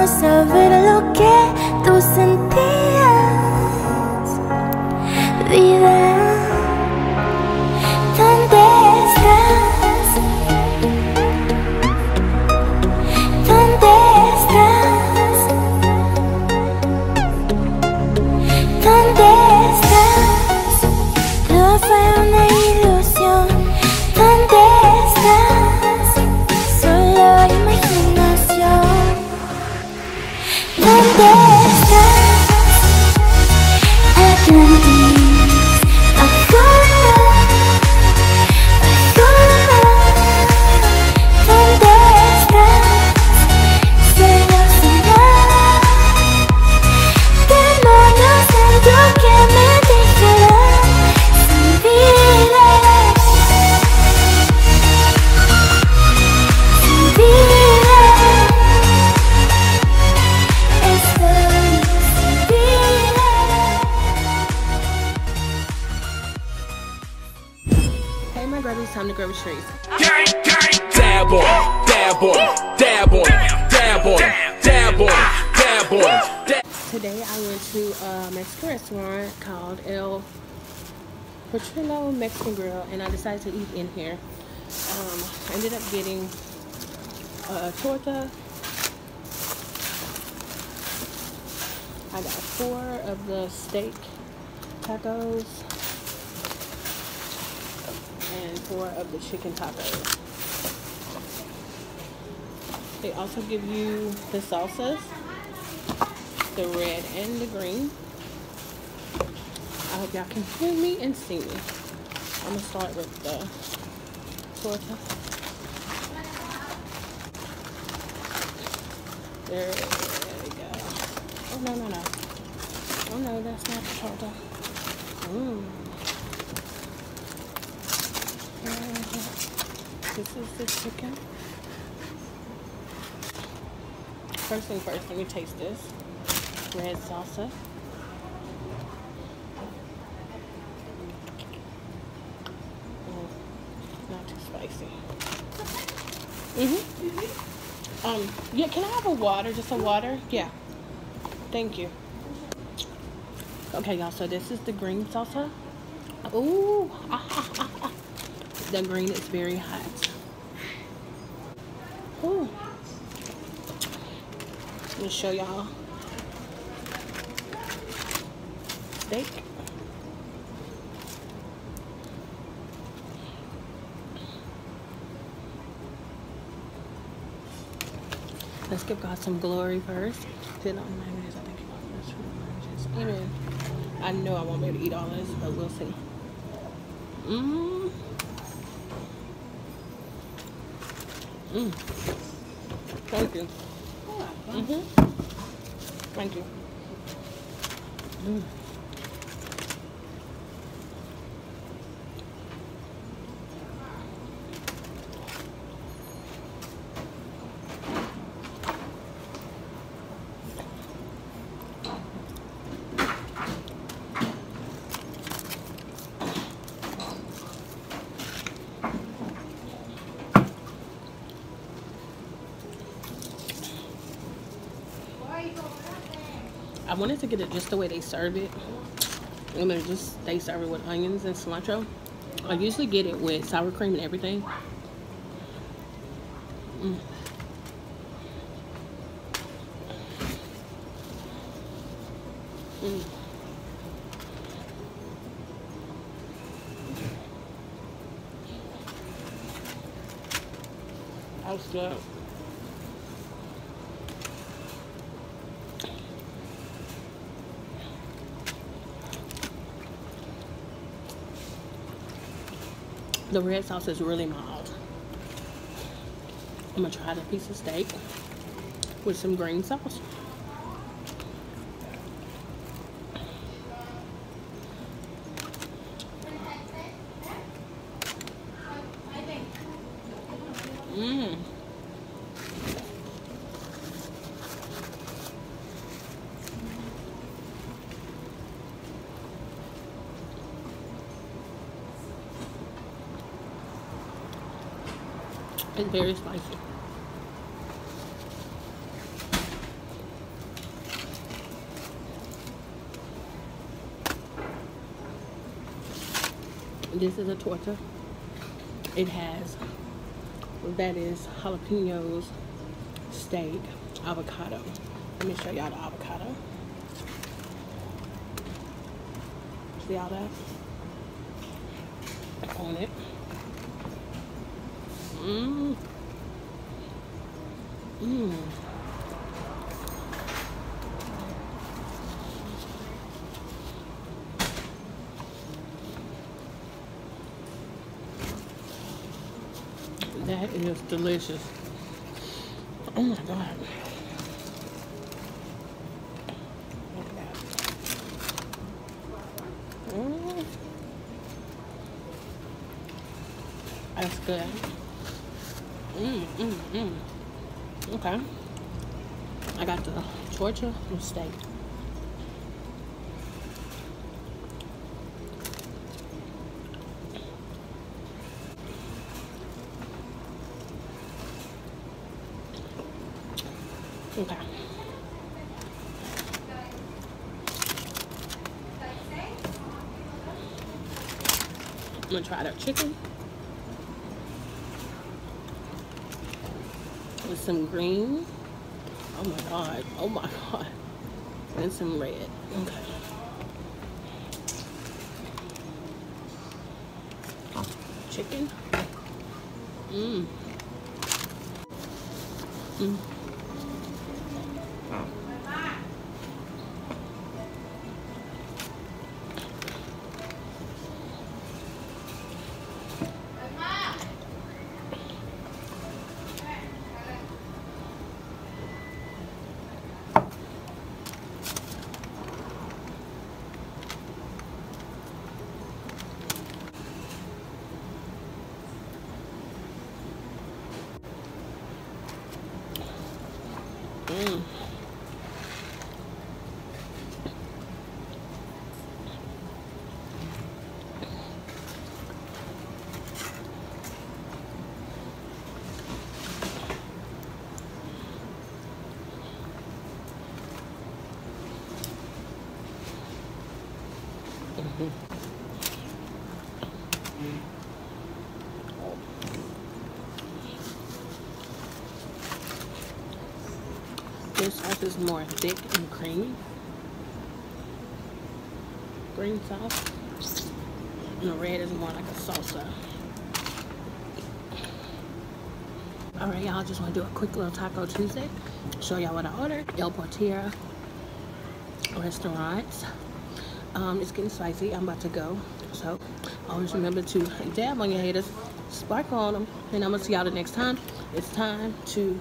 saber lo que tú sentías, vida. ¿Dónde estás? ¿Dónde estás? ¿Dónde estás? Todo fue una ilusión. ¿Dónde estás? Solo imaginación. ¿Dónde estás? Atlantis, bajo la mar, bajo la mar. ¿Dónde estás? Cielo sin nada. Demonios dentro que me dejarán sin vida, sin vida. Estoy sin vida. Hey, my grubby, it's time to grub with Cherice. Dab on, dab on, dab on, dab on, dab on, dab on. Today I went to a Mexican restaurant called El Portillo Mexican Grill, and I decided to eat in here. I ended up getting a torta. I got 4 of the steak tacos and 4 of the chicken tacos. They also give you the salsas, the red and the green. I hope y'all can hear me and see me. I'm gonna start with the torta. There we go. Oh no, no, no. Oh no, that's not the torta. This is the chicken. First thing first, let me taste this. Red salsa. Not too spicy. Yeah, can I have a water? Just a water? Yeah. Thank you. Okay, y'all, so this is the green salsa. Ooh. The green is very hot. Ooh. Let me show y'all. Steak. Let's give God some glory first. Sit on mayonnaise. I think that's amen. I know I won't be able to eat all this, but we'll see. Thank you. Thank you. I wanted to get it just the way they serve it. And they serve it with onions and cilantro. I usually get it with sour cream and everything. That's good. The red sauce is really mild. I'm gonna try the piece of steak with some green sauce. It's very spicy. This is a torta. It has, that is jalapenos, steak, avocado. Let me show y'all the avocado. See all that on it. Mmm. Mmm. That is delicious. Oh my God. Look at that. Mm. That's good. Okay. I got the torta with steak. Okay. I'm gonna try their chicken with some green. Oh my God. Oh my God. And some red. Okay. Chicken. Mmm. Mmm. Mm. This sauce is more thick and creamy. Green sauce. And the red is more like a salsa. Alright, y'all, just want to do a quick little Taco Tuesday. Show y'all what I ordered. El Portera restaurants. It's getting spicy. I'm about to go. So, always remember to dab on your haters, sparkle on them. And I'm going to see y'all the next time. It's time to